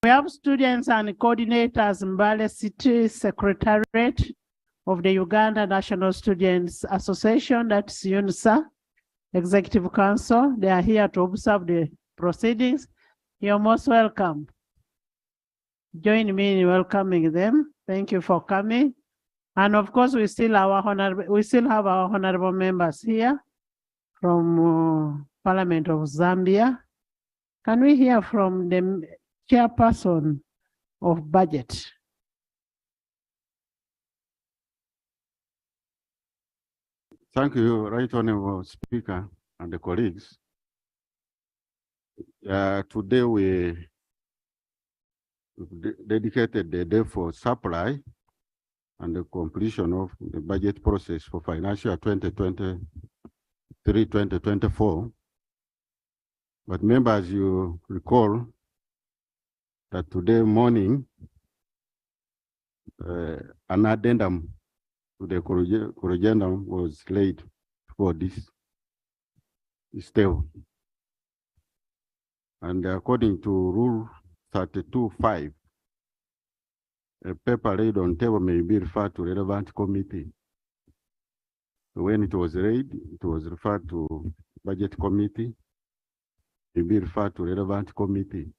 We have students and coordinators in Mbale City Secretariat of the Uganda National Students Association, that's UNSA, Executive Council. They are here to observe the proceedings. You're most welcome. Join me in welcoming them. Thank you for coming. And of course, we still have our honorable members here from Parliament of Zambia. Can we hear from the chairperson of budget? Thank you, Right Honorable Speaker and the colleagues. Today we dedicated the day for supply and the completion of the budget process for financial 2023-2024. But members, you recall that today morning, an addendum to the corrigendum was laid for this table. And according to Rule 32.5, a paper laid on table may be referred to relevant committee. So when it was read, it was referred to budget committee, may be referred to relevant committee.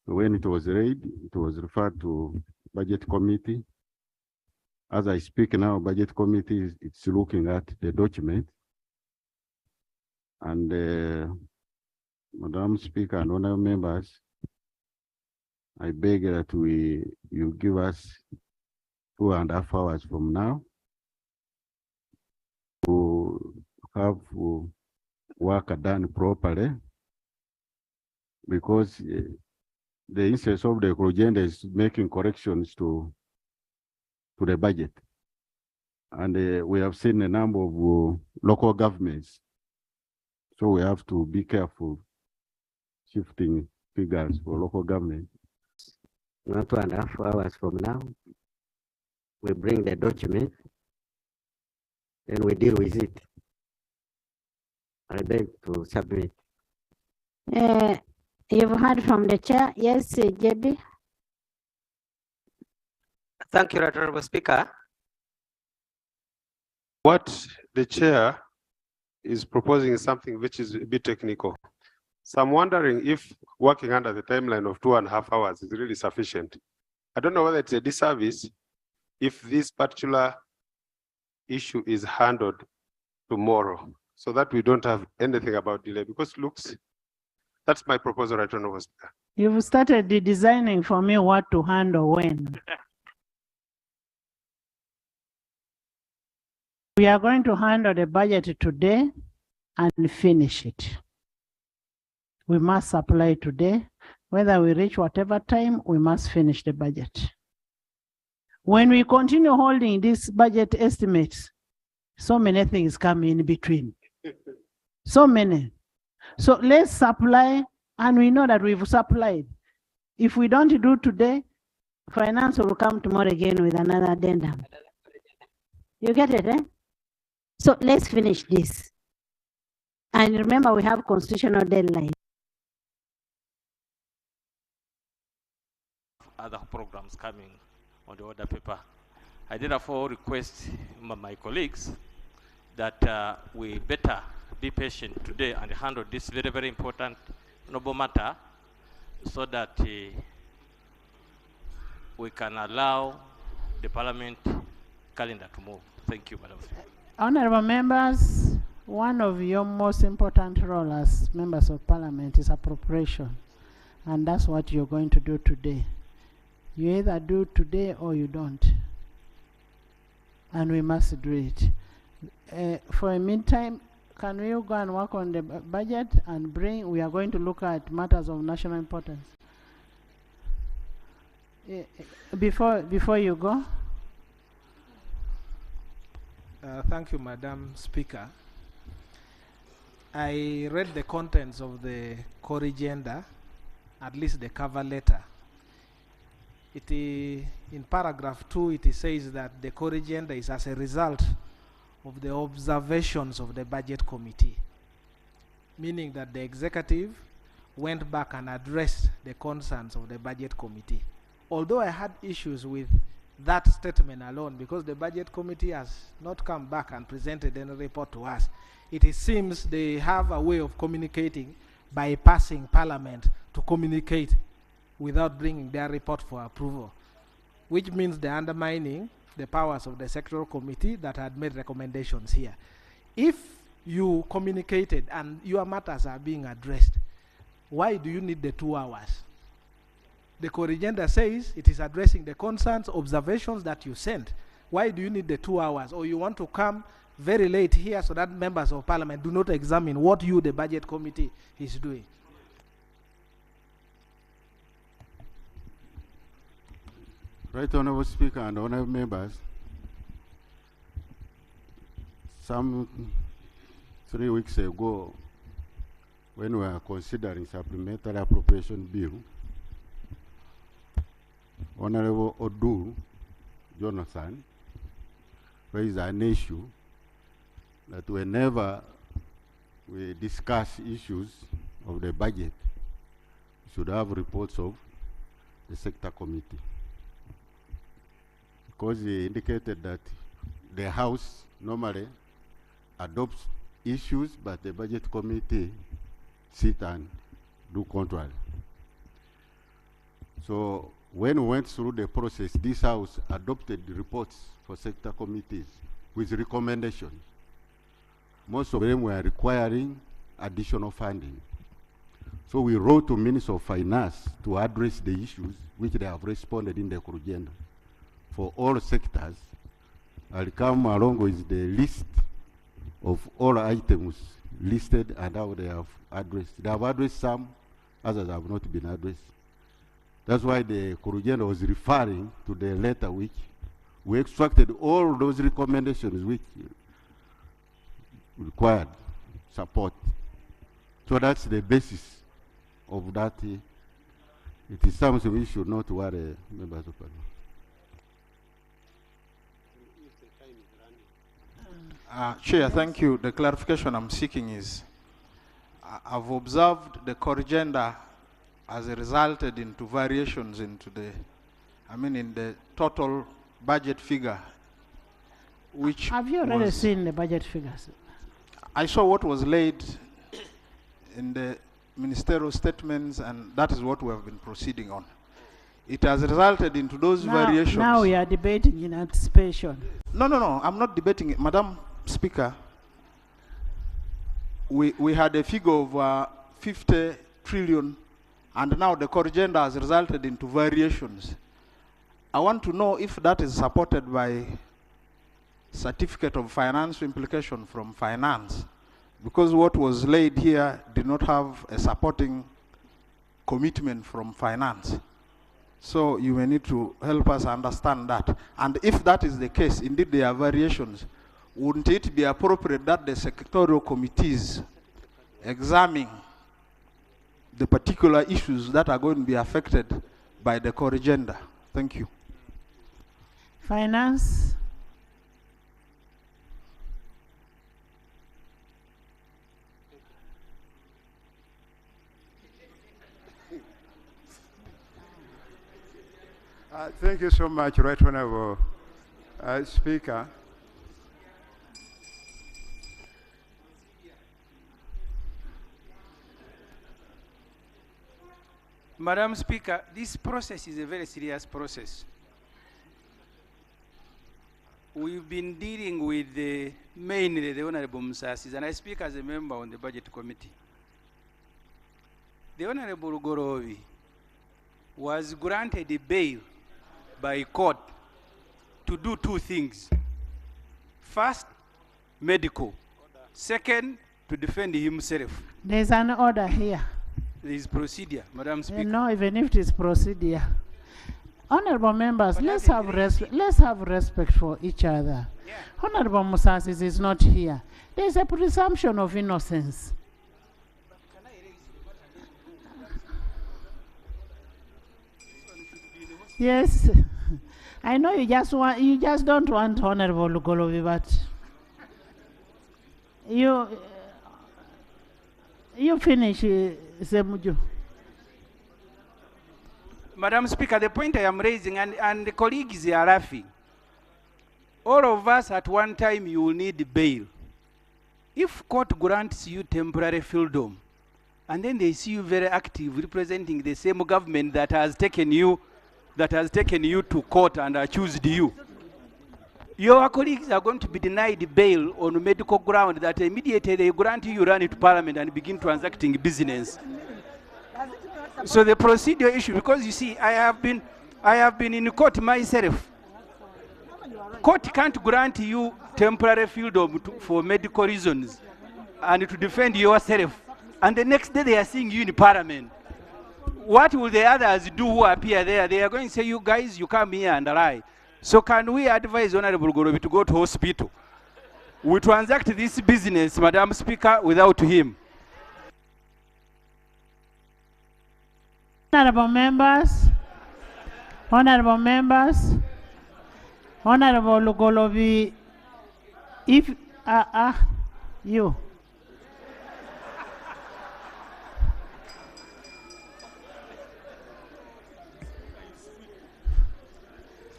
So when it was read, it was referred to budget committee. As I speak now, budget committee it's looking at the document. And Madam Speaker and honorable members, I beg that you give us 2.5 hours from now to have work done properly, because the instance of the agenda is making corrections to the budget. And we have seen a number of local governments. So we have to be careful shifting figures for local government. Not 2.5 hours from now, we bring the document and we deal with it. I beg to submit. You've heard from the chair. Yes, JB. Thank you, Honorable Speaker. What the chair is proposing is something which is a bit technical. So I'm wondering if working under the timeline of 2.5 hours is really sufficient. I don't know whether it's a disservice if this particular issue is handled tomorrow, so that we don't have anything about delay, because looks, that's my proposal, right, Honorable Speaker. You've started the designing for me what to handle when. We are going to handle the budget today and finish it. We must supply today. Whether we reach whatever time, we must finish the budget. When we continue holding these budget estimates, so many things come in between. So many. So let's supply, and we know that we've supplied. If we don't do today, finance will come tomorrow again with another addendum. You get it, eh? So let's finish this. And remember, we have constitutional deadline. Other programs coming on the order paper. I therefore request my colleagues that we better be patient today and handle this very, very important noble matter, so that we can allow the Parliament calendar to move. Thank you, Madam Speaker. Honorable members, one of your most important roles as members of Parliament is appropriation. And that's what you're going to do today. You either do today or you don't. And we must do it. For a meantime, can we go and work on the budget and we are going to look at matters of national importance. Before you go. Thank you, Madam Speaker. I read the contents of the core agenda, at least the cover letter. In paragraph 2, it says that the core agenda is as a result of the observations of the budget committee, meaning that the executive went back and addressed the concerns of the budget committee. Although I had issues with that statement alone, because the budget committee has not come back and presented any report to us, it seems they have a way of communicating, bypassing Parliament to communicate without bringing their report for approval, which means they're undermining the powers of the sectoral committee that had made recommendations here. If you communicated and your matters are being addressed, why do you need the 2 hours? The core agenda says it is addressing the concerns, observations that you sent. Why do you need the 2 hours? Or you want to come very late here so that members of Parliament do not examine what you, the budget committee, is doing? Right, Honorable Speaker and Honorable Members, some 3 weeks ago, when we were considering supplementary appropriation bill, Honorable Odu Jonathan raised an issue that whenever we discuss issues of the budget, we should have reports of the sector committee. Because he indicated that the House normally adopts issues, but the budget committee sit and do contrary. So when we went through the process, this House adopted the reports for sector committees with recommendations. Most of them were requiring additional funding. So we wrote to Minister of Finance to address the issues which they have responded in the agenda for all sectors. I'll come along with the list of all items listed and how they have addressed. They have addressed some, others have not been addressed. That's why the Kurugenda was referring to the letter which we extracted all those recommendations which required support. So that's the basis of that. It is something we should not worry members of Parliament. Chair, thank you. The clarification I'm seeking is, I've observed the corrigenda has resulted into variations into the, in the total budget figure, which have you already seen the budget figures? I saw what was laid in the ministerial statements, and that is what we have been proceeding on. It has resulted into those variations. Now we are debating in anticipation. No, I'm not debating it. Madam Speaker, we had a figure of 50 trillion, and now the corrigenda has resulted into variations. I want to know if that is supported by certificate of financial implication from finance, because what was laid here did not have a supporting commitment from finance. So you may need to help us understand that. And if that is the case, indeed there are variations, wouldn't it be appropriate that the sectorial committees examine the particular issues that are going to be affected by the core agenda? Thank you. Finance. Thank you so much, Right Honorable Speaker. Madam Speaker, this process is a very serious process. We've been dealing with mainly the Honorable Musasis, and I speak as a member on the Budget Committee. The Honorable Gorovi was granted a bail by court to do 2 things. First, medical. Second, to defend himself. There's an order here. There is procedure, Madam Speaker. No, even if it is procedure. Honorable members, let's have respect for each other. Yeah. Honorable Musasis is not here. There's a presumption of innocence. Yes, I know you just don't want Honorable Lugolovi, but you finish, Semuju. Madam Speaker, the point I am raising, and the colleagues are laughing. All of us at one time, you will need bail. If court grants you temporary freedom, and then they see you very active, representing the same government that has taken you to court and accused you, your colleagues are going to be denied bail on medical ground that immediately they grant you, you run into parliament and begin transacting business. So the procedure issue, because you see, I have been in court myself. Court can't grant you temporary freedom for medical reasons and to defend yourself. And the next day they are seeing you in parliament. What will the others do who appear there? They are going to say, you guys, you come here and lie. So can we advise Honorable Gorobi to go to hospital? We transact this business, Madam Speaker, without him. Honorable members, Honorable Lugolobi, if you.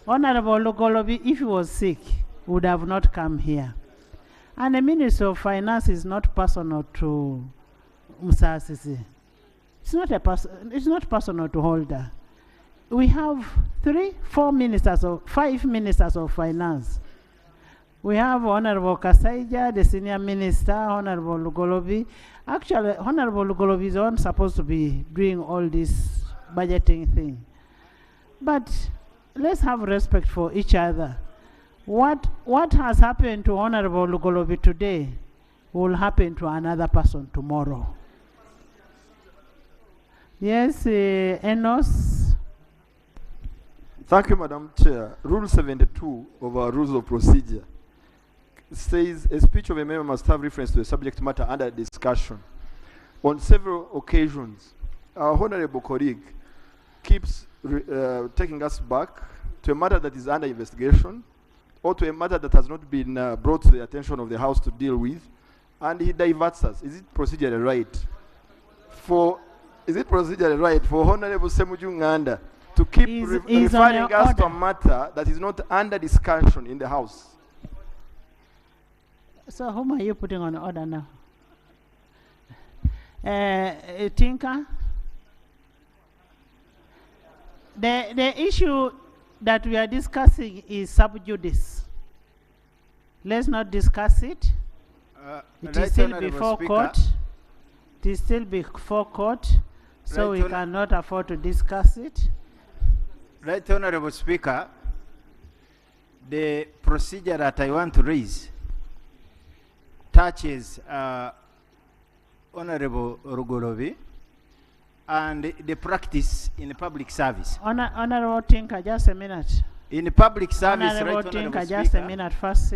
Honorable Lugolobi, if he was sick, would have not come here. And the Minister of Finance is not personal to Musasisi. It's not personal to Holder. We have 5 ministers of finance. We have Honorable Kasaija, the senior minister, Honorable Lugolobi. Actually, Honorable Lugolobi is the one supposed to be doing all this budgeting thing. But let's have respect for each other. What has happened to Honorable Lugolobi today will happen to another person tomorrow. Yes, Enos. Thank you, Madam Chair. Rule 72 of our Rules of Procedure says a speech of a member must have reference to a subject matter under discussion. On several occasions, our honorable colleague keeps taking us back to a matter that is under investigation or to a matter that has not been brought to the attention of the House to deal with, and he diverts us. Is it procedurally right for Honorable Semuju Nganda to keep referring us to a matter that is not under discussion in the House? So whom are you putting on order now? Tinker? The issue that we are discussing is sub judice. Let's not discuss it. It is still before court. It is still before court, so we cannot afford to discuss it. Right, Honorable Speaker, the procedure that I want to raise touches Honorable Rugolobi and the practice in public service. Honorable Tinker, just a minute. In public service, Honorable right, Tinker, Honorable just Speaker. a minute. First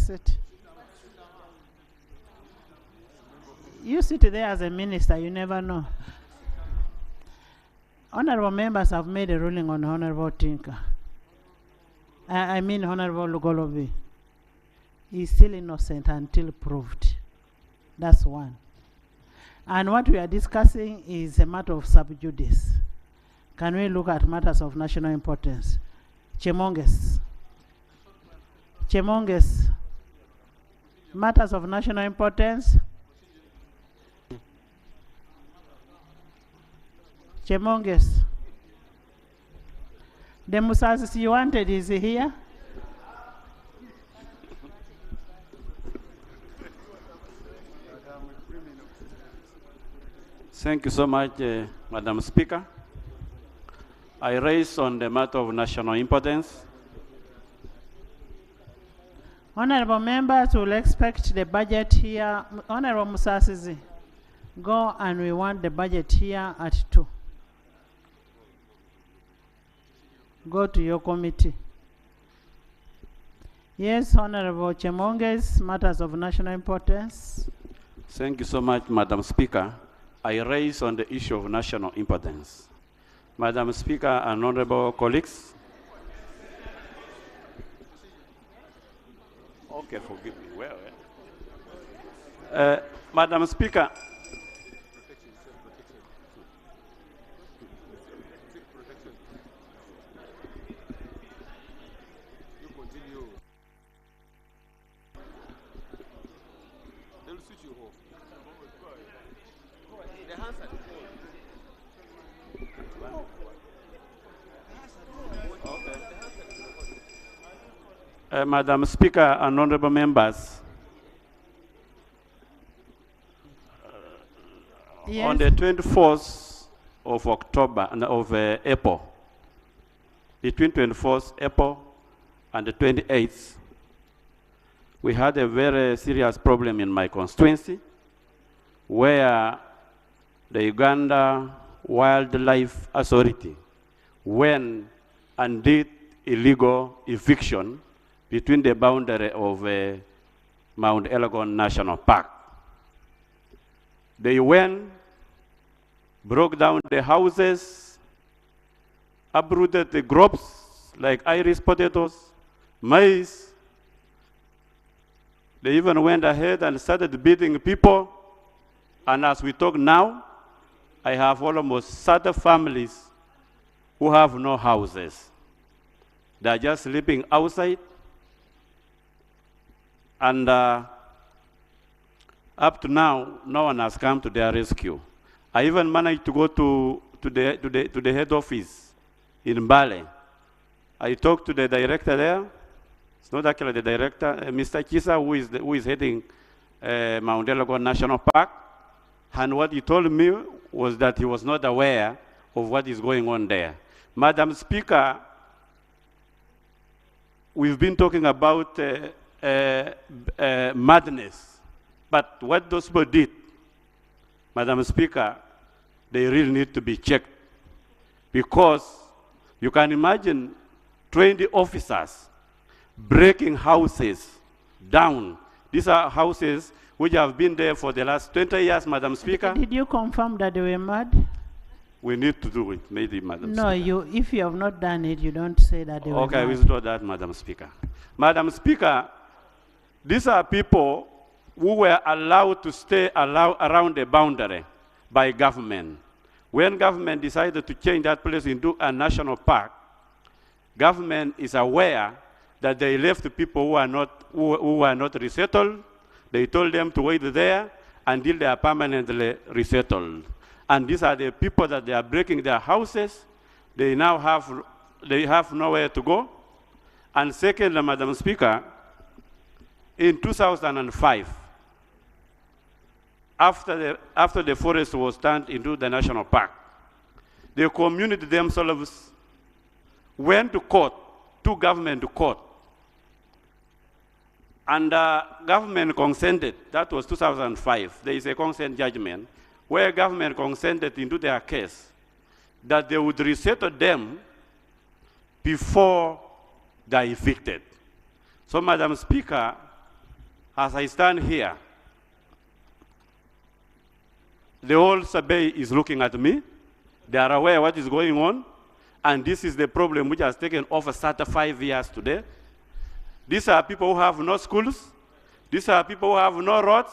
sit. You sit there as a minister, you never know. Honorable members have made a ruling on Honorable Tinker. I mean Honorable Lugolobi. He's still innocent until proved. That's one. And what we are discussing is a matter of sub judice. Can we look at matters of national importance? Chemonges. Matters of national importance. Chemonges. The Musas you wanted is here. Thank you so much, Madam Speaker. I raise on the matter of national importance. Honorable members will expect the budget here. Honorable Musasizi, go, and we want the budget here at 2. Go to your committee. Yes, Honorable Chemonges, matters of national importance. Thank you so much, Madam Speaker. I raise on the issue of national importance. Madam Speaker and honorable colleagues. Okay, forgive me. Well, Madam Speaker. Madam Speaker and honorable members, on the 24th of October and of April, between 24th April and the 28th, we had a very serious problem in my constituency where the Uganda Wildlife Authority went and did illegal eviction between the boundary of Mount Elgon National Park. They went, broke down the houses, uprooted the crops like Irish potatoes, maize. They even went ahead and started beating people. And as we talk now, I have almost 30 families who have no houses. They are just sleeping outside. And up to now, no one has come to their rescue. I even managed to go to the head office in Mbale. I talked to the director there. It's not actually the director, Mr. Chisa, who is heading Mount Elgon National Park. And what he told me was that he was not aware of what is going on there. Madam Speaker, we've been talking about madness. But what those people did, Madam Speaker, they really need to be checked. Because you can imagine 20 officers breaking houses down. These are houses which have been there for the last 20 years, Madam Speaker. Did you confirm that they were mad? We need to do it, maybe, Madam No, Speaker. if you have not done it, you don't say that they were Okay, I mad. withdraw that, Madam Speaker. Madam Speaker, these are people who were allowed to stay around the boundary by government. When government decided to change that place into a national park, government is aware that they left the people who are not resettled. They told them to wait there until they are permanently resettled. And these are the people that they are breaking their houses. They now have nowhere to go. And second, Madam Speaker, in 2005, after the forest was turned into the national park, the community themselves went to court, took government to court. And government consented, that was 2005. There is a consent judgment where government consented into their case that they would resettle them before they are evicted. So, Madam Speaker, as I stand here, the whole survey is looking at me. They are aware what is going on. And this is the problem which has taken over 35 years today. These are people who have no schools. These are people who have no roads.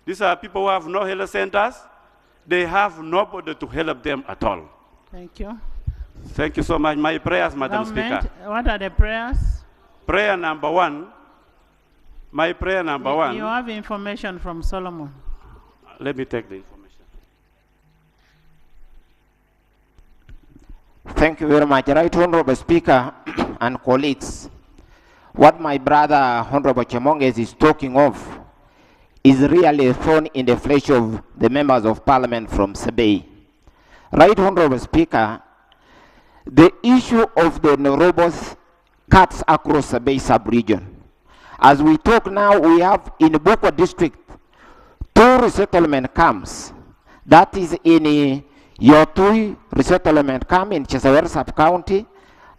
These are people who have no health centers. They have nobody to help them at all. Thank you. Thank you so much. My prayers, Madam Government, Speaker. what are the prayers? Prayer number one. My prayer number one. You have information from Solomon. Let me take the information. Thank you very much. Right Honorable Speaker and colleagues, what my brother Honorable Chemonges is talking of is really a thorn in the flesh of the members of parliament from Sebei. Right Honorable Speaker, the issue of the Norobos cuts across Sebei sub-region. As we talk now, we have in Bukwa district 2 resettlement camps. That is in Yotui resettlement camp in Chesawer sub-county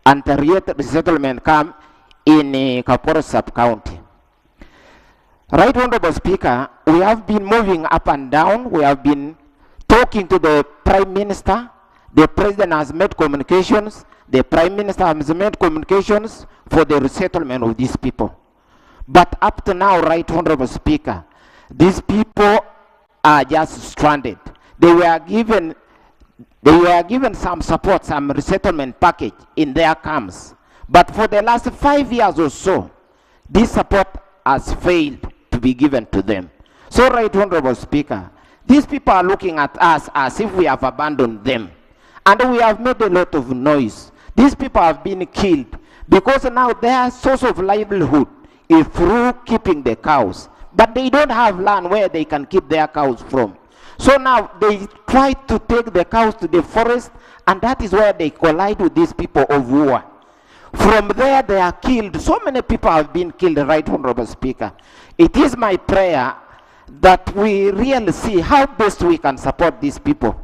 and Tariet resettlement camp in Kaporo sub-county. Right Honorable Speaker, we have been moving up and down. We have been talking to the Prime Minister. The President has made communications. The Prime Minister has made communications for the resettlement of these people. But up to now, Right Honorable Speaker, these people are just stranded. They were given some support, some resettlement package in their camps. But for the last 5 years or so, this support has failed to be given to them. So, Right Honorable Speaker, these people are looking at us as if we have abandoned them. And we have made a lot of noise. These people have been killed because now their source of livelihood is through keeping the cows. But they don't have land where they can keep their cows from. So now they try to take the cows to the forest, and that is where they collide with these people of war. From there they are killed. So many people have been killed, Right Honorable Speaker. It is my prayer that we really see how best we can support these people.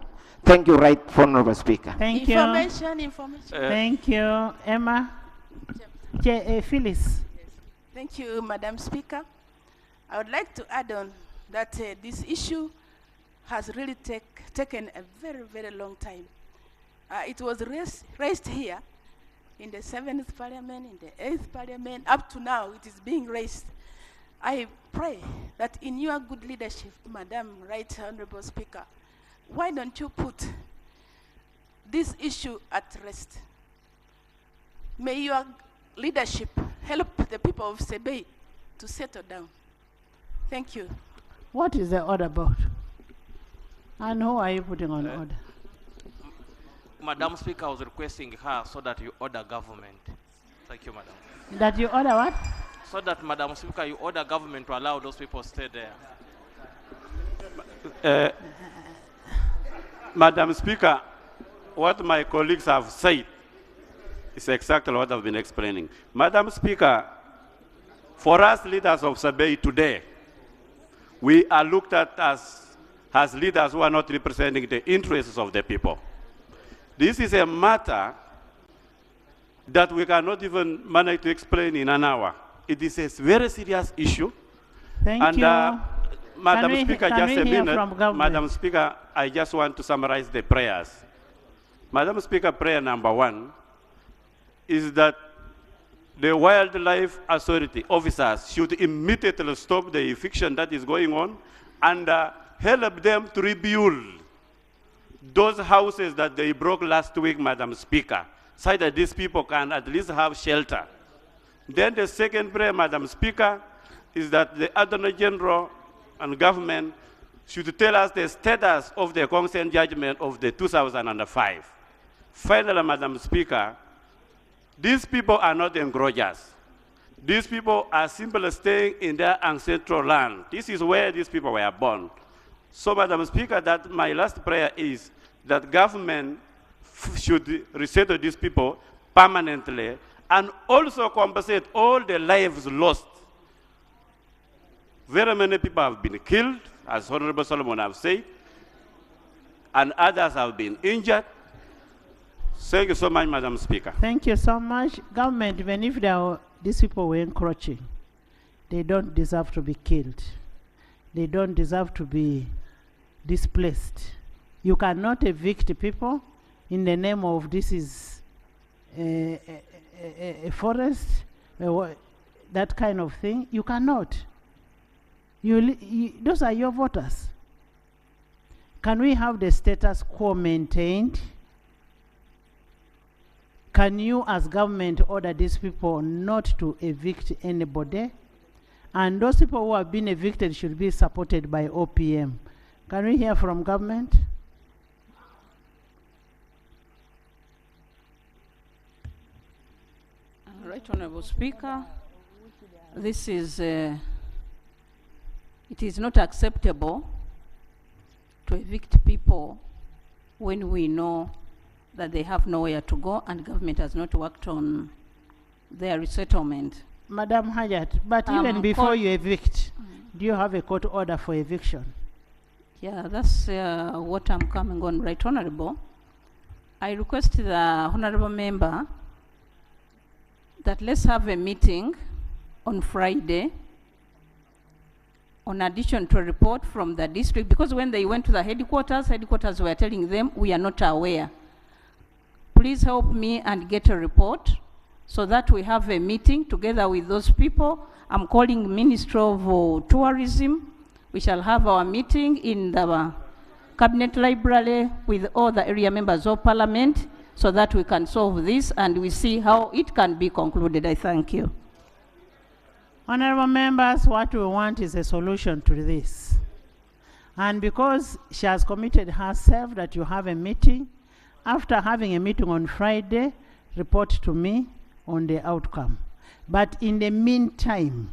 Thank you, Right Honorable Speaker. Thank you. Information. Thank you, Emma. Phyllis. Thank you, Madam Speaker. I would like to add on that this issue has really taken a very, very long time. It was raised here in the 7th Parliament, in the 8th Parliament. Up to now, it is being raised. I pray that in your good leadership, Madam Right Honorable Speaker, why don't you put this issue at rest? May your leadership help the people of Sebei to settle down. Thank you. What is the order about? And who are you putting on order? Madam Speaker, I was requesting her so that you order government. Thank you, Madam. That you order what? So that, Madam Speaker, you order government to allow those people to stay there. Madam Speaker, what my colleagues have said is exactly what I've been explaining. Madam Speaker, for us leaders of Sabey today, we are looked at as leaders who are not representing the interests of the people. This is a matter that we cannot even manage to explain in an hour. It is a very serious issue. Thank you. Madam Speaker, just a minute. Madam Madam Speaker, I just want to summarize the prayers. Madam Speaker, prayer number 1 is that the Wildlife Authority officers should immediately stop the eviction that is going on and help them to rebuild those houses that they broke last week, Madam Speaker, so that these people can at least have shelter. Then the second prayer, Madam Speaker, is that the Attorney General and government should tell us the status of the consent judgment of the 2005. Finally, Madam Speaker, these people are not encroachers. These people are simply staying in their ancestral land. This is where these people were born. So, Madam Speaker, that my last prayer is that government should resettle these people permanently and also compensate all the lives lost. Very many people have been killed, as Honorable Solomon have said, and others have been injured. Thank you so much, Madam Speaker. Thank you so much. Government, even if these people were encroaching, they don't deserve to be killed. They don't deserve to be displaced. You cannot evict people in the name of this is a forest, that kind of thing. You cannot. Those are your voters. Can we have the status quo maintained? Can you as government order these people not to evict anybody? And those people who have been evicted should be supported by OPM. Can we hear from government? Right Honorable Speaker, this is, it is not acceptable to evict people when we know that they have nowhere to go and government has not worked on their resettlement. Madam Hayat, but even before you evict, do you have a court order for eviction? Yeah, that's what I'm coming on, Right Honorable. I request the Honorable Member that let's have a meeting on Friday on addition to a report from the district, because when they went to the headquarters were telling them we are not aware. Please help me and get a report so that we have a meeting together with those people. I'm calling Ministry of Tourism. We shall have our meeting in the Cabinet Library with all the area members of Parliament so that we can solve this and we see how it can be concluded. I thank you. Honorable members, what we want is a solution to this. And because she has committed herself that you have a meeting, After having a meeting on Friday, report to me on the outcome. But in the meantime,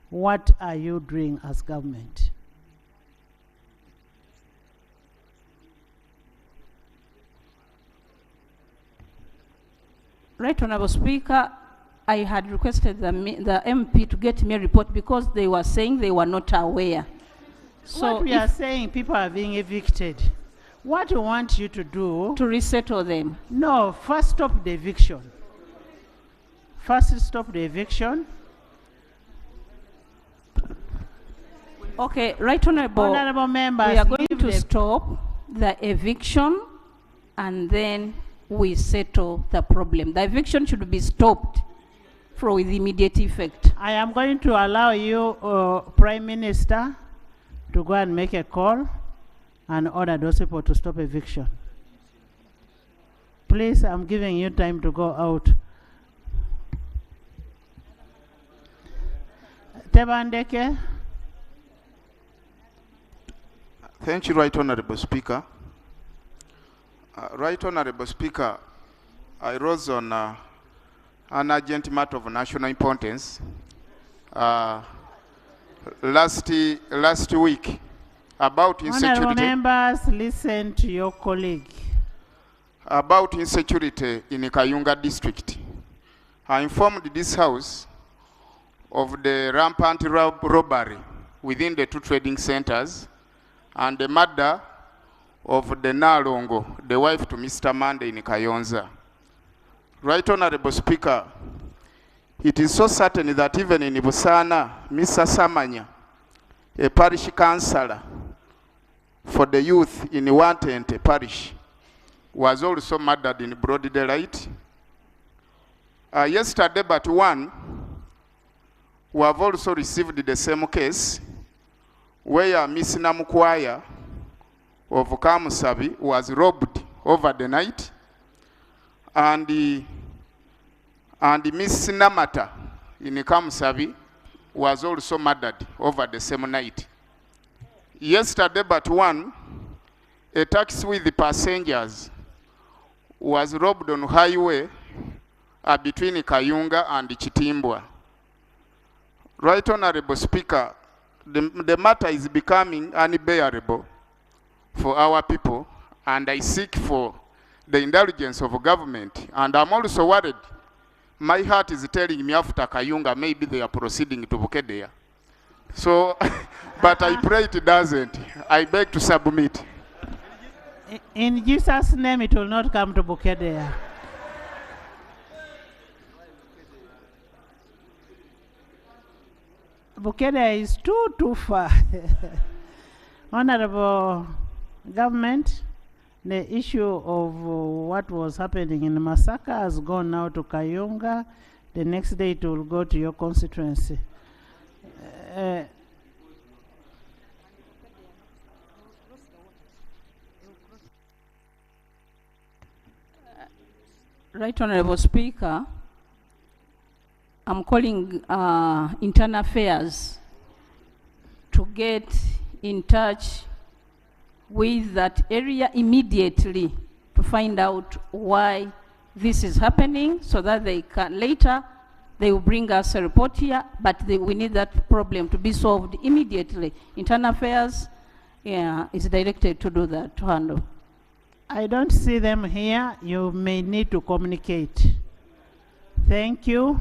what are you doing as government? Right, Honorable Speaker, I had requested the MP to get me a report because they were saying they were not aware. So what we are saying, people are being evicted. What we want you to do... To resettle them. No, first stop the eviction. First stop the eviction. Okay, Right Honorable. Honorable members, we are going to stop the eviction and then we settle the problem. The eviction should be stopped with immediate effect. I am going to allow you, Prime Minister, to go and make a call and order those people to stop eviction. Please, I'm giving you time to go out. Tebandeke. Thank you, Right Honorable Speaker. Right Honorable Speaker, I rose on an urgent matter of national importance last week about insecurity. Honorable members, listen to your colleague. About insecurity in Kayunga district. I informed this House of the rampant robbery within the two trading centers and the murder of the Nalongo, the wife to Mr. Mande in Kayonza. Right Honorable Speaker, it is so certain that even in Busana, Mr. Samanya, a parish councillor for the youth in Wantente parish, was also murdered in broad daylight. Yesterday, but one, we have also received the same case where Miss Namukwaya of Kamusabi was robbed over the night, and Miss Namata in Kamusabi was also murdered over the same night. Yesterday, but one, a taxi with the passengers was robbed on highway between Kayunga and Chitimbwa. Right Honorable Speaker, the matter is becoming unbearable for our people, and I seek for the indulgence of government. And I'm also worried. My heart is telling me after Kayunga, maybe they are proceeding to Bukedea. So, but I pray it doesn't. I beg to submit. In Jesus' name, it will not come to Bukedea. Bukedea is too far. Honorable Government, the issue of what was happening in Masaka has gone now to Kayunga. The next day it will go to your constituency. Right Honorable Speaker, I'm calling Internal Affairs to get in touch with that area immediately to find out why this is happening, so that they can later they will bring us a report here, but we need that problem to be solved immediately. Internal Affairs is directed to do that, to handle. I don't see them here. You may need to communicate. Thank you.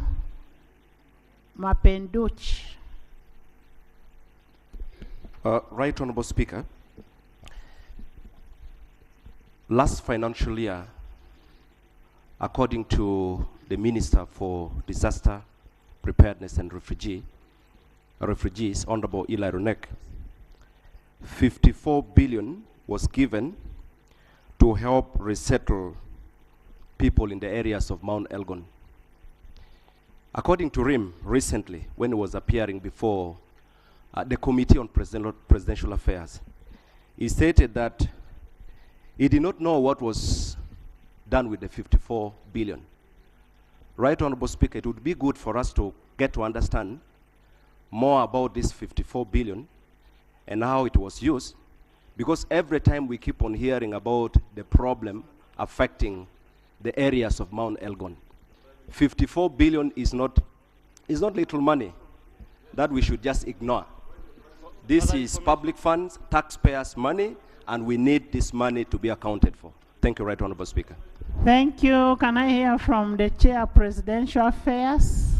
Mapenduch. Right Honorable Speaker, last financial year, according to the Minister for Disaster Preparedness and Refugees, Honorable Eli Ronek, 54 billion was given to help resettle people in the areas of Mount Elgon. According to Nrm, recently, when he was appearing before the Committee on Presidential Affairs, he stated that he did not know what was done with the 54 billion. Right Honorable Speaker, it would be good for us to get to understand more about this 54 billion and how it was used, because every time we keep on hearing about the problem affecting the areas of Mount Elgon. 54 billion is not little money that we should just ignore. This is public funds, taxpayers' money, and we need this money to be accounted for. Thank you, Right Honorable Speaker. Thank you. Can I hear from the Chair of Presidential Affairs?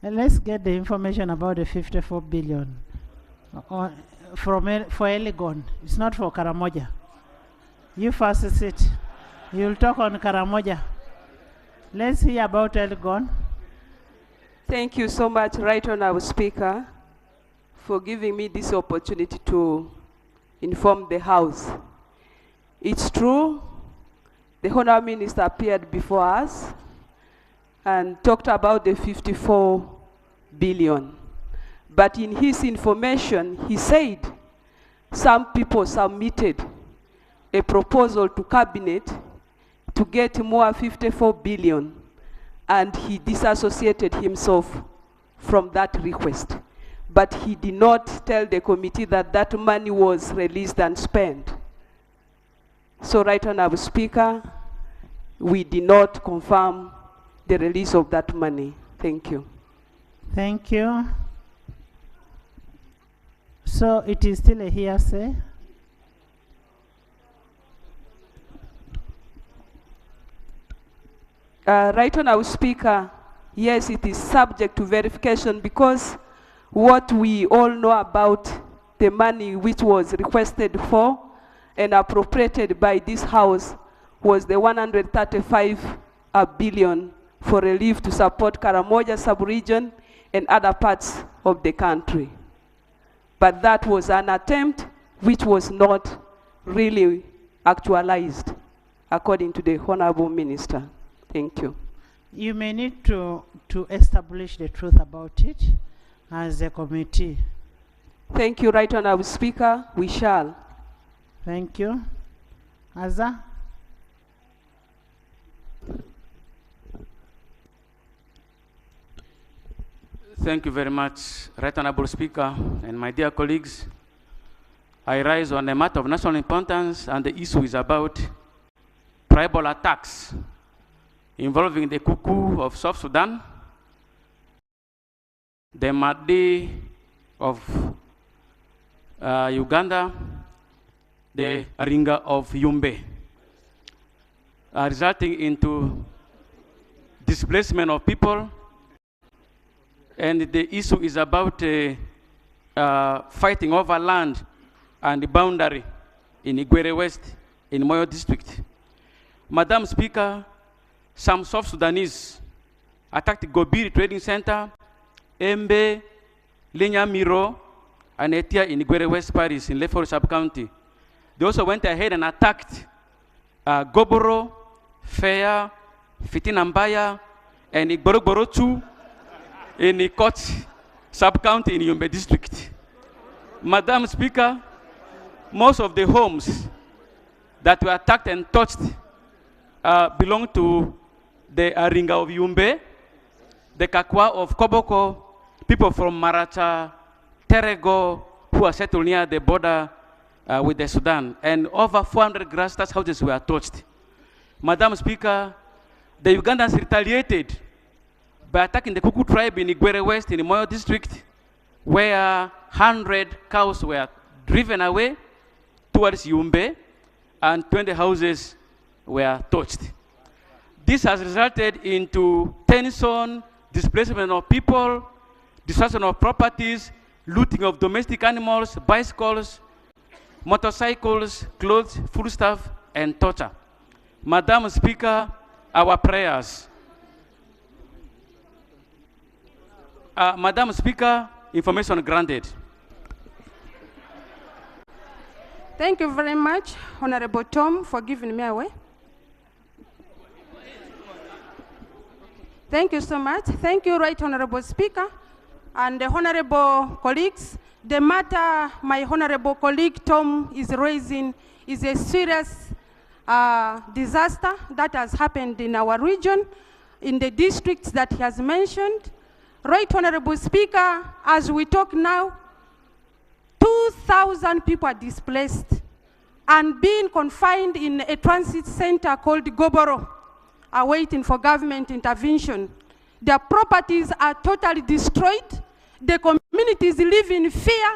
And let's get the information about the 54 billion for Elgon. It's not for Karamoja. You first sit. You'll talk on Karamoja. Let's hear about Elgon. Thank you so much, Right Honorable Speaker, for giving me this opportunity to inform the House. It's true, the Honourable Minister appeared before us and talked about the 54 billion. But in his information, he said some people submitted a proposal to Cabinet to get more 54 billion, and he disassociated himself from that request. But he did not tell the committee that that money was released and spent. So, Right Honorable Speaker, we did not confirm the release of that money. Thank you. Thank you. So it is still a hearsay. Right Honorable Speaker, yes, it is subject to verification because what we all know about the money which was requested for and appropriated by this House was the 135 billion for relief to support Karamoja sub-region and other parts of the country. But that was an attempt which was not really actualized, according to the Honorable Minister. Thank you. You may need to establish the truth about it as a committee. Thank you, Right Honorable Speaker. We shall. Thank you. Aza? Thank you very much, Right Honorable Speaker, and my dear colleagues. I rise on a matter of national importance, and the issue is about tribal attacks involving the Kuku of South Sudan, the Madi of Uganda, the Aringa of Yumbe, resulting into displacement of people. And the issue is about fighting over land and the boundary in Igwere West, in Moyo District. Madam Speaker, some South Sudanese attacked Gobiri Trading Center, Embe, Lenyamiro, and Etia in Igwere West Paris in Lefort Sub-County. They also went ahead and attacked Goboro, Fea, Fitinambaya, and Igborogoro in Ikot Sub-County in Yumbe District. Madam Speaker, most of the homes that were attacked and touched belong to the Aringa of Yumbe, the Kakwa of Koboko, people from Maracha, Terego, who are settled near the border with the Sudan, and over 400 grassroots houses were touched. Madam Speaker, the Ugandans retaliated by attacking the Kuku tribe in Igwere West in the Moyo District, where 100 cows were driven away towards Yumbe, and 20 houses were touched. This has resulted into tension, displacement of people, destruction of properties, looting of domestic animals, bicycles, motorcycles, clothes, foodstuff, and torture. Madam Speaker, our prayers. Madam Speaker, information granted. Thank you very much, Honorable Tom, for giving me away. Thank you so much. Thank you, Right Honorable Speaker and the honorable colleagues. The matter my honorable colleague Tom is raising is a serious disaster that has happened in our region, in the districts that he has mentioned. Right Honorable Speaker, as we talk now, 2,000 people are displaced and being confined in a transit center called Goboro, are waiting for government intervention. Their properties are totally destroyed. The communities live in fear.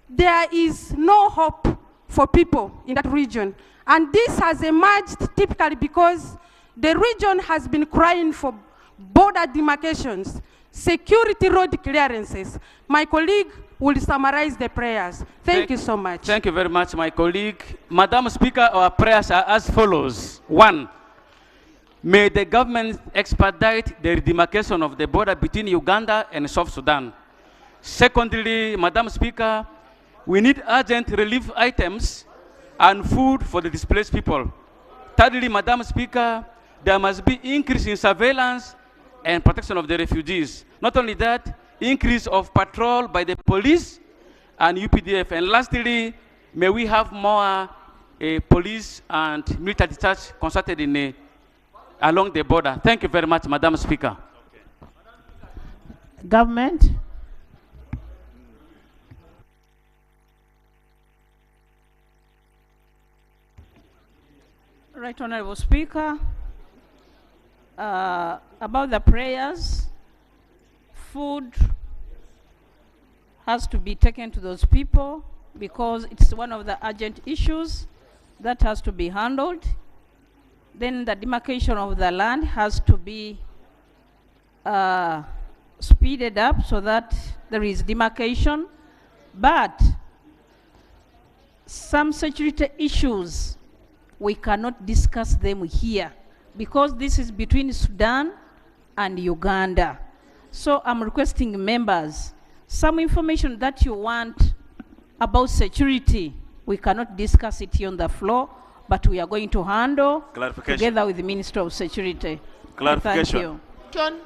There is no hope for people in that region. And this has emerged typically because the region has been crying for border demarcations, security road clearances. My colleague will summarize the prayers. Thank you so much. Thank you very much, my colleague. Madam Speaker, our prayers are as follows. 1, may the government expedite the demarcation of the border between Uganda and South Sudan. Secondly, Madam Speaker, we need urgent relief items and food for the displaced people. Thirdly, Madam Speaker, there must be increase in surveillance and protection of the refugees. Not only that, increase of patrol by the police and UPDF. And lastly, may we have more police and military discharge concerted in along the border. Thank you very much, Madam Speaker. Government. Right, Honorable Speaker. About the prayers, food has to be taken to those people because it's one of the urgent issues that has to be handled. Then the demarcation of the land has to be speeded up so that there is demarcation. But some security issues, we cannot discuss them here because this is between Sudan and Uganda. So I'm requesting members, some information that you want about security, we cannot discuss it here on the floor, but we are going to handle together with the Minister of Security. Clarification. Thank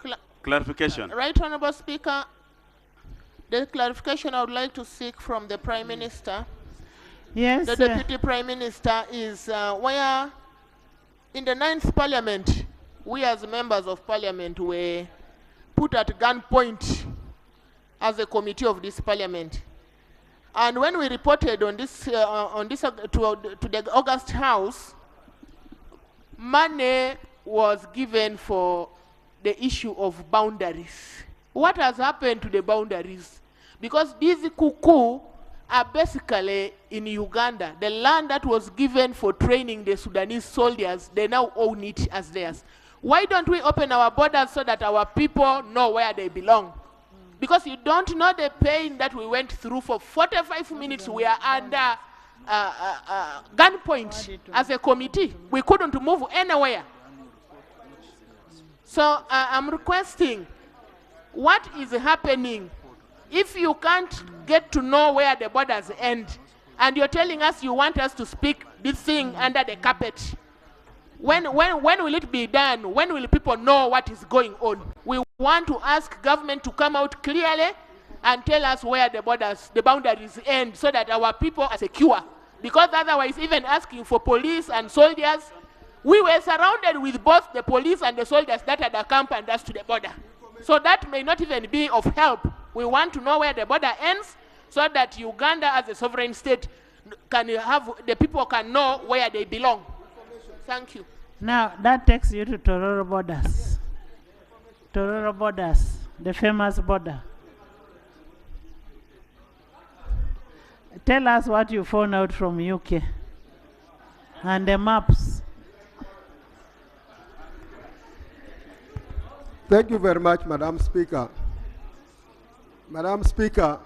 you. Clarification. Right, Honorable Speaker, the clarification I would like to seek from the Prime Minister, yes, the Deputy Prime Minister, is where in the 9th Parliament, we as members of Parliament were put at gunpoint as a committee of this Parliament. And when we reported on this, to the August House, money was given for the issue of boundaries. What has happened to the boundaries? Because these kuku are basically in Uganda. The land that was given for training the Sudanese soldiers, they now own it as theirs. Why don't we open our borders so that our people know where they belong? Because you don't know the pain that we went through for 45 minutes. We are under gunpoint as a committee. We couldn't move anywhere. So I'm requesting, what is happening? If you can't get to know where the borders end, and you're telling us you want us to speak this thing under the carpet, when will it be done? When will people know what is going on? We want to ask government to come out clearly and tell us where the borders, the boundaries end, so that our people are secure. Because otherwise, even asking for police and soldiers, we were surrounded with both the police and the soldiers that had accompanied us to the border. So that may not even be of help. We want to know where the border ends so that Uganda as a sovereign state can have, the people can know where they belong. Thank you. Now, that takes you to Tororo borders. Tororo borders, the famous border. Tell us what you found out from UK and the maps. Thank you very much, Madam Speaker. Madam Speaker,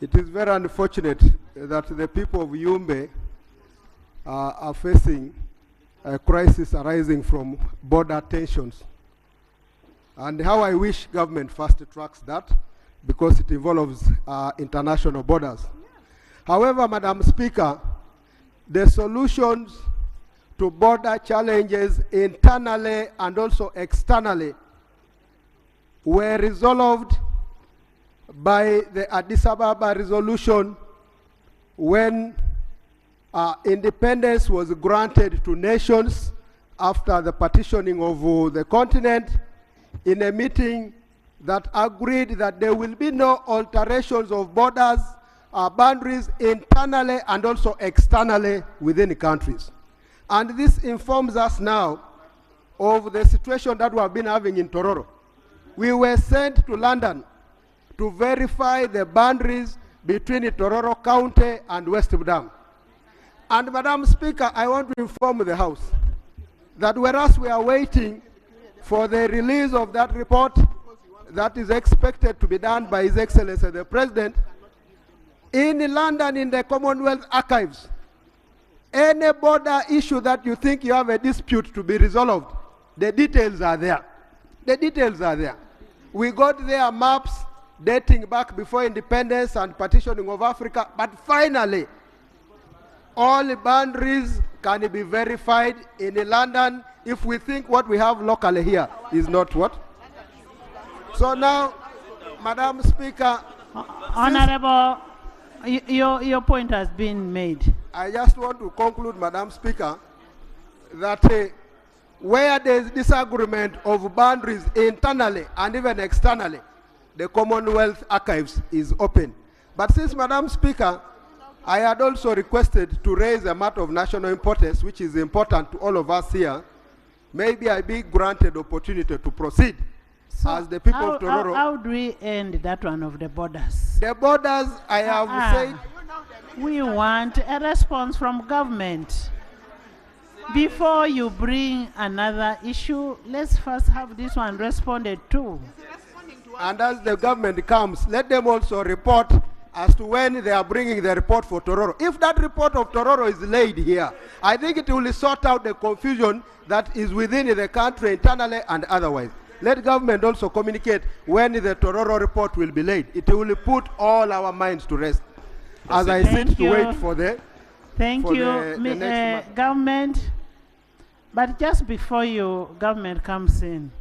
it is very unfortunate that the people of Yumbe are facing a crisis arising from border tensions. And how I wish government fast tracks that, because it involves international borders. However, Madam Speaker, the solutions to border challenges internally and also externally were resolved by the Addis Ababa resolution when independence was granted to nations after the partitioning of the continent, in a meeting that agreed that there will be no alterations of borders boundaries internally and also externally within countries. And this informs us now of the situation that we have been having in Tororo. We were sent to London to verify the boundaries between Tororo County and West Budam. And Madam Speaker, I want to inform the House that whereas we are waiting for the release of that report that is expected to be done by His Excellency the President, in London in the Commonwealth Archives, any border issue that you think you have a dispute to be resolved, the details are there. The details are there. We got there maps dating back before independence and partitioning of Africa, but finally, all boundaries can be verified in London if we think what we have locally here is not what. So now, Madam Speaker, Honorable, your point has been made. I just want to conclude, Madam Speaker, that where there is disagreement of boundaries internally and even externally, the Commonwealth Archives is open. But since, Madam Speaker, I had also requested to raise a matter of national importance, which is important to all of us here, maybe I be granted opportunity to proceed. So as the people of Tororo. How do we end that one of the borders? The borders, I have said. We want a response from government. Before you bring another issue, let's first have this one responded to. And as the government comes, let them also report as to when they are bringing the report for Tororo. If that report of Tororo is laid here, I think it will sort out the confusion that is within the country internally and otherwise. Let government also communicate when the Tororo report will be laid. It will put all our minds to rest. As I sit to wait for the next government. But just before government comes in,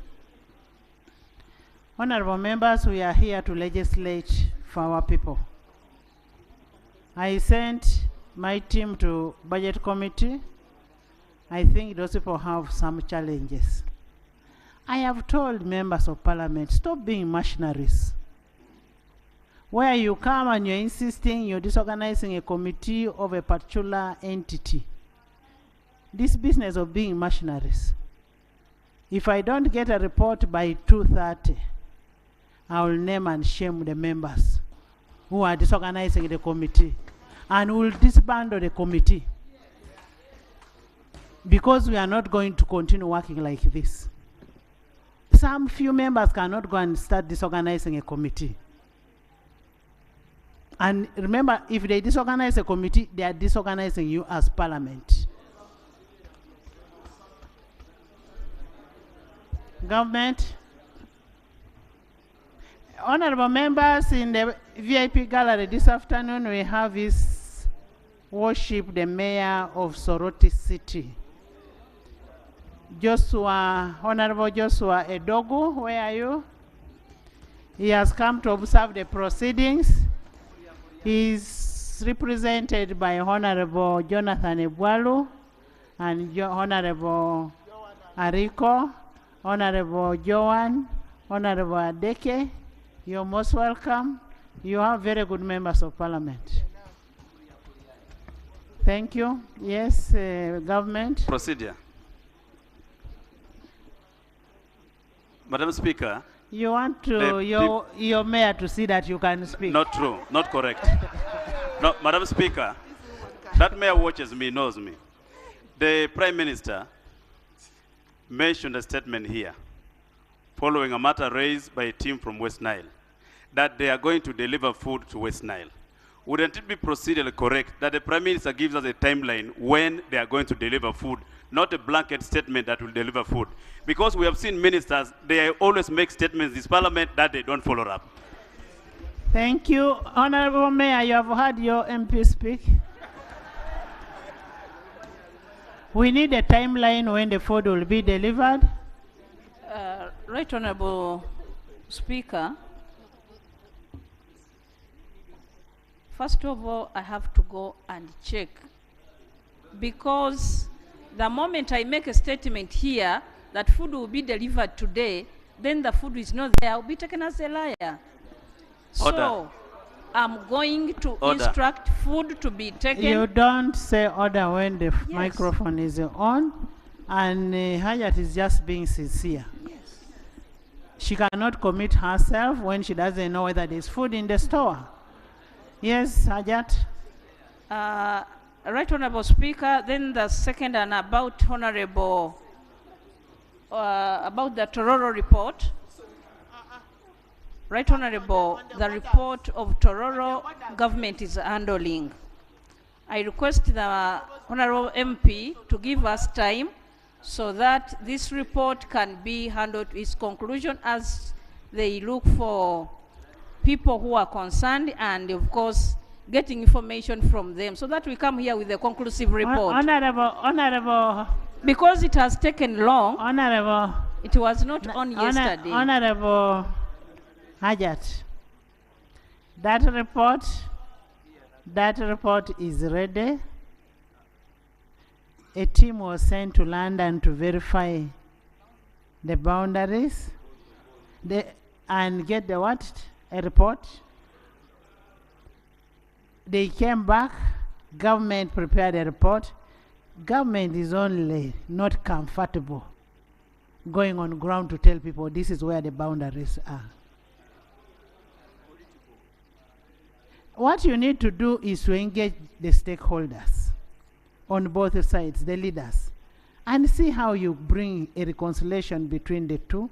honorable members, we are here to legislate for our people. I sent my team to budget committee. I think those people have some challenges. I have told members of parliament, stop being mercenaries. Where you come and you're insisting you're disorganizing a committee of a particular entity. This business of being mercenaries. If I don't get a report by 2:30, I will name and shame the members who are disorganizing the committee and will disband the committee. Because we are not going to continue working like this. Some few members cannot go and start disorganizing a committee. And remember, if they disorganize a committee, they are disorganizing you as parliament. Government. Honorable members, in the VIP gallery this afternoon, we have His Worship the Mayor of Soroti City. Honorable Joshua Edogu, where are you? He has come to observe the proceedings. He is represented by Honorable Jonathan Ebwalu and Honorable Ariko, Honorable Joan, Honorable Adeke. You're most welcome. You are very good members of parliament. Thank you. Yes, government. Procedure. Madam Speaker. You want to your mayor to see that you can speak. Not true. Not correct. No, Madam Speaker, that mayor watches me, knows me. The Prime Minister mentioned a statement here following a matter raised by a team from West Nile that they are going to deliver food to West Nile. Wouldn't it be procedurally correct that the Prime Minister gives us a timeline when they are going to deliver food, not a blanket statement that will deliver food? Because we have seen ministers, they always make statements in this parliament that they don't follow up. Thank you. Honorable Mayor, you have heard your MP speak. We need a timeline when the food will be delivered. Right Honorable Speaker, first of all, I have to go and check, because the moment I make a statement here that food will be delivered today, then the food is not there, I'll be taken as a liar. Order. So, I'm going to Order. instruct food to be taken. You don't say order when the microphone is on, and Hayat is just being sincere. Yes. She cannot commit herself when she doesn't know whether there's food in the store. Yes, Hayat? Right Honorable Speaker, then the second and about Honorable, about the Tororo report. Right Honorable, the report of Tororo government is handling. I request the Honorable MP to give us time so that this report can be handled to its conclusion as they look for people who are concerned and of course getting information from them so that we come here with a conclusive report. Honorable. Because it has taken long. Honorable. It was not on yesterday. Honorable Hayat, that report is ready. A team was sent to London to verify the boundaries and get the what? A report. They came back, government prepared a report. Government is only not comfortable going on ground to tell people this is where the boundaries are. What you need to do is to engage the stakeholders on both sides, the leaders, and see how you bring a reconciliation between the two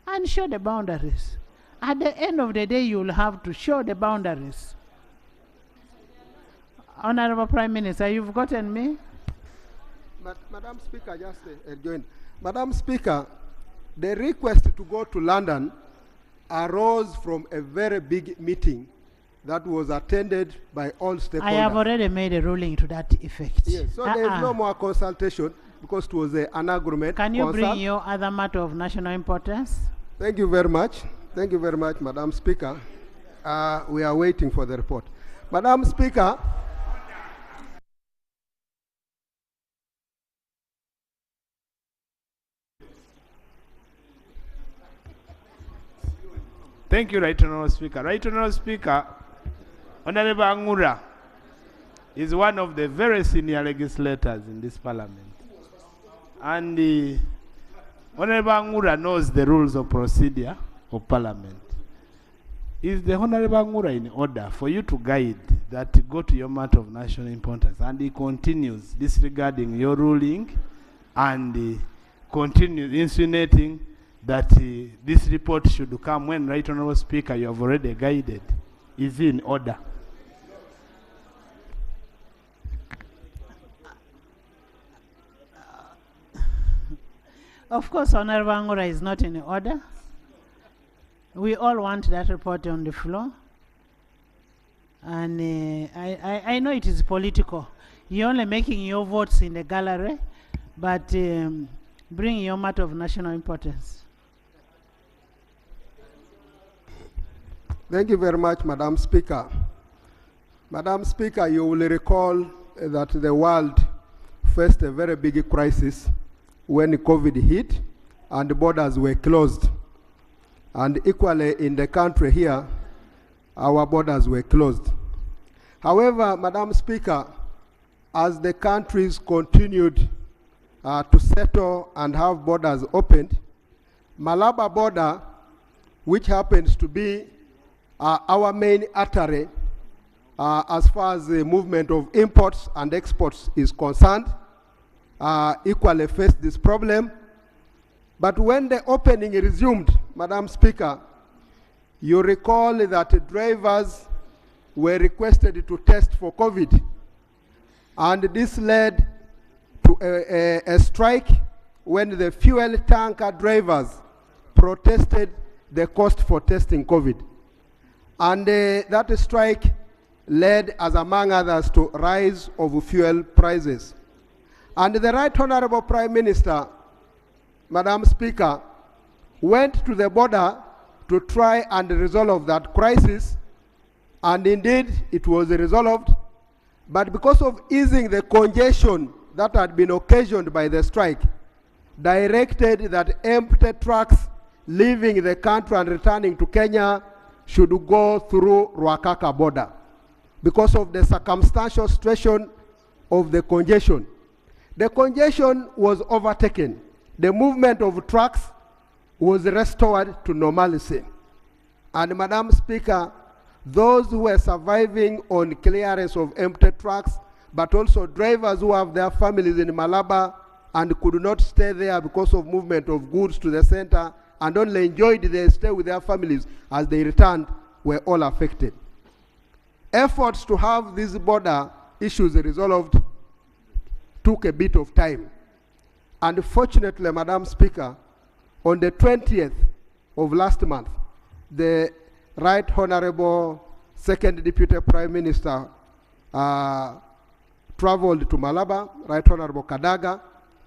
and show the boundaries. At the end of the day, you'll have to show the boundaries. Honorable Prime Minister, you've gotten me? Madam Speaker, just join. Madam Speaker, the request to go to London arose from a very big meeting that was attended by all stakeholders. I have already made a ruling to that effect. Yes, so there is no more consultation because it was an agreement. Can you bring your other matter of national importance? Thank you very much. Thank you very much, Madam Speaker. We are waiting for the report. Madam Speaker. Thank you, Right Honourable Speaker. Right Honourable Speaker, Honourable Angura is one of the very senior legislators in this parliament. And Honourable Angura knows the rules of procedure of parliament. Is the Honourable Angura in order for you to guide that go to your matter of national importance? And he continues disregarding your ruling and continues insinuating that this report should come when Right Honourable Speaker you have already guided. Is in order? Of course, Honorable Angura is not in order. We all want that report on the floor. And I know it is political. You're only making your votes in the gallery, but bring your matter of national importance. Thank you very much, Madam Speaker. Madam Speaker, you will recall that the world faced a very big crisis when COVID hit and the borders were closed. And equally in the country here, our borders were closed. However, Madam Speaker, as the countries continued to settle and have borders opened, Malaba border, which happens to be our main artery as far as the movement of imports and exports is concerned, equally faced this problem. But when the opening resumed, Madam Speaker, you recall that drivers were requested to test for COVID. And this led to a strike when the fuel tanker drivers protested the cost for testing COVID. And that strike led, as among others, to rise of fuel prices. And the Right Honourable Prime Minister, Madam Speaker, went to the border to try and resolve that crisis, and indeed it was resolved. But because of easing the congestion that had been occasioned by the strike, directed that empty trucks leaving the country and returning to Kenya should go through Ruakaka border because of the circumstantial situation of the congestion. The congestion was overtaken. The movement of trucks was restored to normalcy. And Madam Speaker, those who were surviving on clearance of empty trucks, but also drivers who have their families in Malaba and could not stay there because of movement of goods to the center and only enjoyed their stay with their families as they returned, were all affected. Efforts to have these border issues resolved took a bit of time. And fortunately, Madam Speaker, on the 20th of last month, the Right Honorable Second Deputy Prime Minister traveled to Malaba, Right Honorable Kadaga,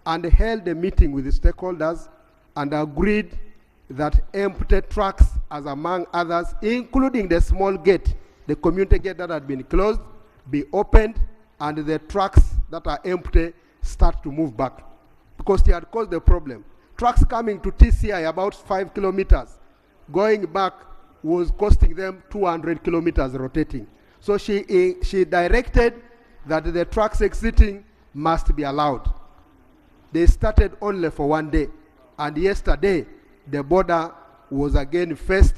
and held a meeting with the stakeholders and agreed that empty trucks, as among others, including the small gate, the community gate that had been closed, be opened, and the trucks that are empty start to move back. Because they had caused the problem. Trucks coming to TCI about 5 kilometers, going back was costing them 200 kilometers rotating. So she directed that the trucks exiting must be allowed. They started only for one day. And yesterday, the border was again faced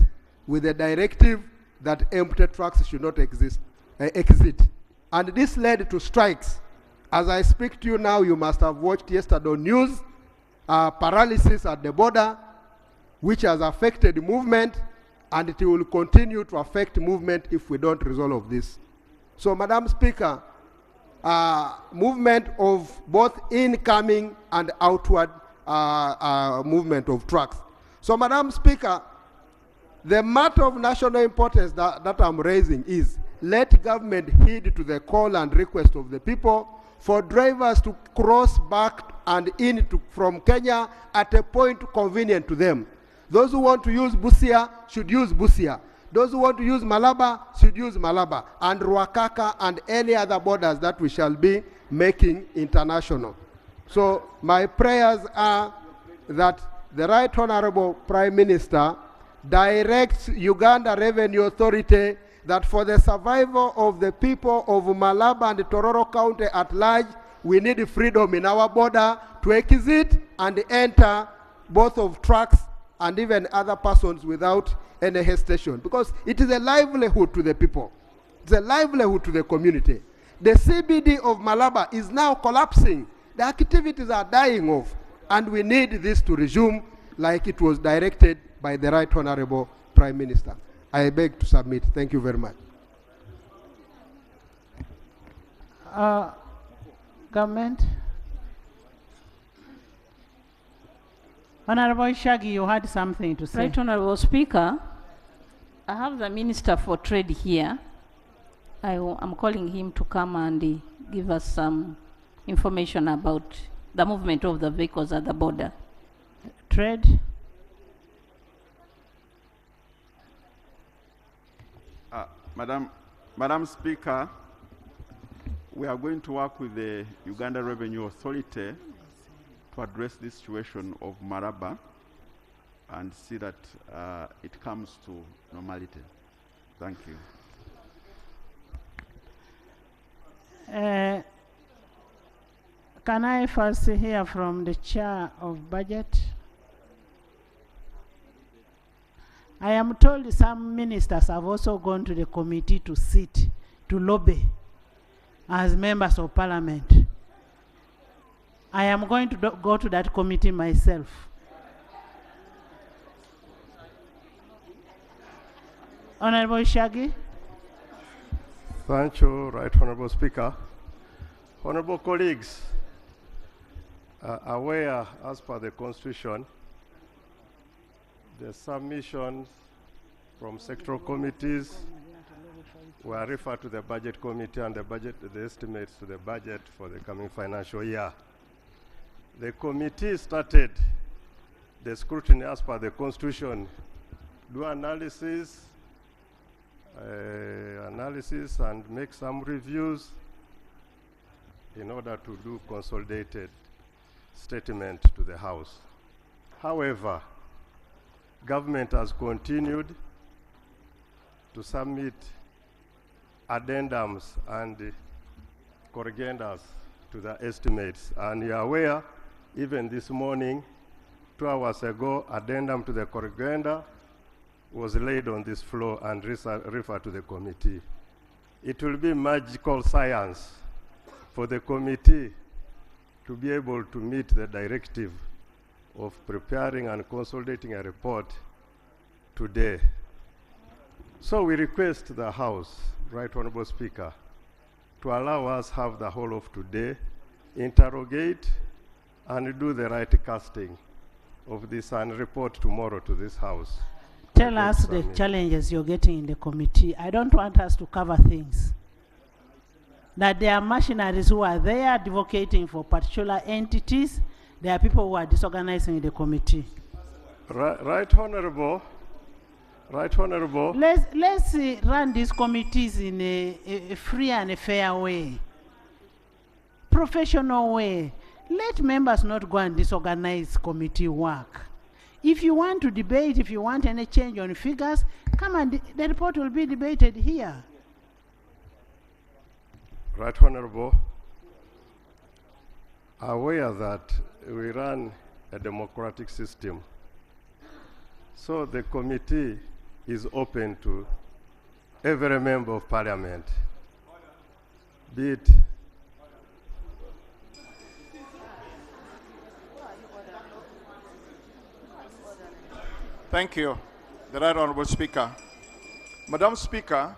with a directive that empty trucks should not exit. And this led to strikes. As I speak to you now, you must have watched yesterday on news, paralysis at the border, which has affected movement, and it will continue to affect movement if we don't resolve this. So, Madam Speaker, movement of both incoming and outward movement of trucks. So, Madam Speaker, the matter of national importance that I'm raising is, let government heed to the call and request of the people for drivers to cross back and in from Kenya at a point convenient to them. Those who want to use Busia should use Busia. Those who want to use Malaba should use Malaba, and Ruakaka and any other borders that we shall be making international. So my prayers are that the Right Honorable Prime Minister directs Uganda Revenue Authority that for the survival of the people of Malaba and Tororo County at large, we need freedom in our border to exit and enter both of trucks and even other persons without any hesitation, because it is a livelihood to the people. It's a livelihood to the community. The CBD of Malaba is now collapsing. The activities are dying off, and we need this to resume like it was directed by the Right Honorable Prime Minister. I beg to submit. Thank you very much. Government. Honorable Shaggy, you had something to say. Right, Honorable Speaker, I have the Minister for Trade here. I'm calling him to come and give us some information about the movement of the vehicles at the border. Trade. Madam Speaker, we are going to work with the Uganda Revenue Authority to address this situation of Maraba and see that it comes to normality. Thank you. Can I first hear from the Chair of Budget? I am told some ministers have also gone to the committee to sit, to lobby as members of parliament. I am going to go to that committee myself. Honorable Shaggy. Thank you, Right Honorable Speaker. Honorable colleagues, aware as per the Constitution, the submissions from sectoral committees were referred to the Budget Committee and the estimates to the budget for the coming financial year. The committee started the scrutiny as per the Constitution, do analysis and make some reviews in order to do consolidated statement to the House. However, government has continued to submit addendums and corrigendums to the estimates. And you are aware, even this morning, 2 hours ago, addendum to the corrigenda was laid on this floor and referred to the committee. It will be magical science for the committee to be able to meet the directive of preparing and consolidating a report today. So we request the House, Right Honorable Speaker, to allow us have the whole of today, interrogate and do the right casting of this and report tomorrow to this House. Tell us the challenges you're getting in the committee. I don't want us to cover things. That there are machineries who are there advocating for particular entities. There are people who are disorganizing the committee. Right Honorable. Right Honorable. Let's run these committees in a free and a fair way. Professional way. Let members not go and disorganize committee work. If you want to debate, if you want any change on figures, come and the report will be debated here. Right Honorable, aware that we run a democratic system, so the committee is open to every member of parliament, be it Thank you, the Right Honorable Speaker. Madam Speaker,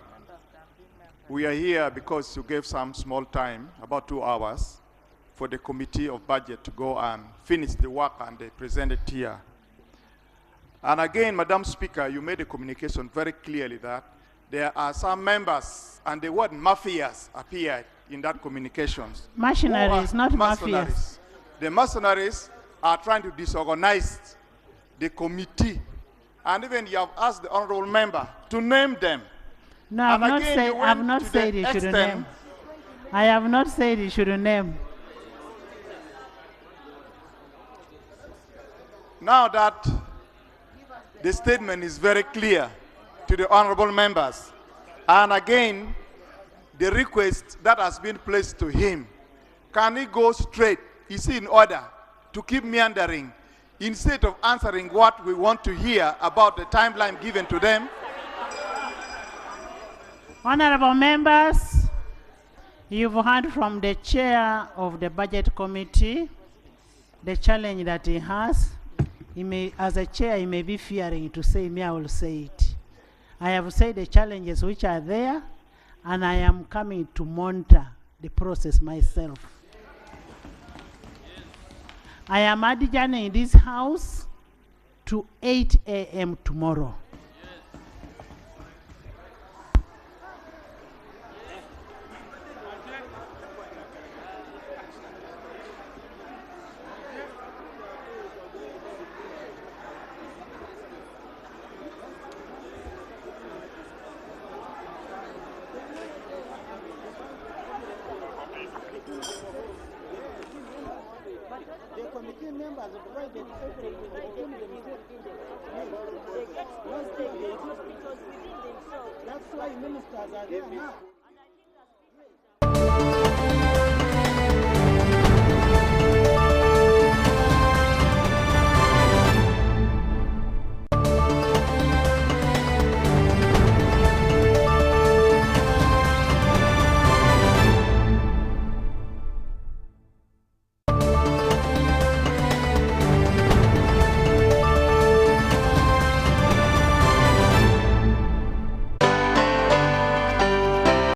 we are here because you gave some small time, about 2 hours, for the Committee of Budget to go and finish the work and they present it here. And again, Madam Speaker, you made a communication very clearly that there are some members, and the word mafias appeared in that communications. Machineries, not mercenaries. mafias. The mercenaries are trying to disorganize the committee. And even you have asked the honorable member to name them. No, I've not said you should name. I have not said you should name. Now that the statement is very clear to the honorable members, and again, the request that has been placed to him, can he go straight? Is he in order to keep meandering instead of answering what we want to hear about the timeline given to them? Honorable members, you've heard from the chair of the budget committee the challenge that he has. He may, as a chair, he may be fearing to say, me, I will say it. I have said the challenges which are there, and I am coming to monitor the process myself. I am adjourning this house to 8 a.m. tomorrow. The committee members provided everything. That's why ministers are there now.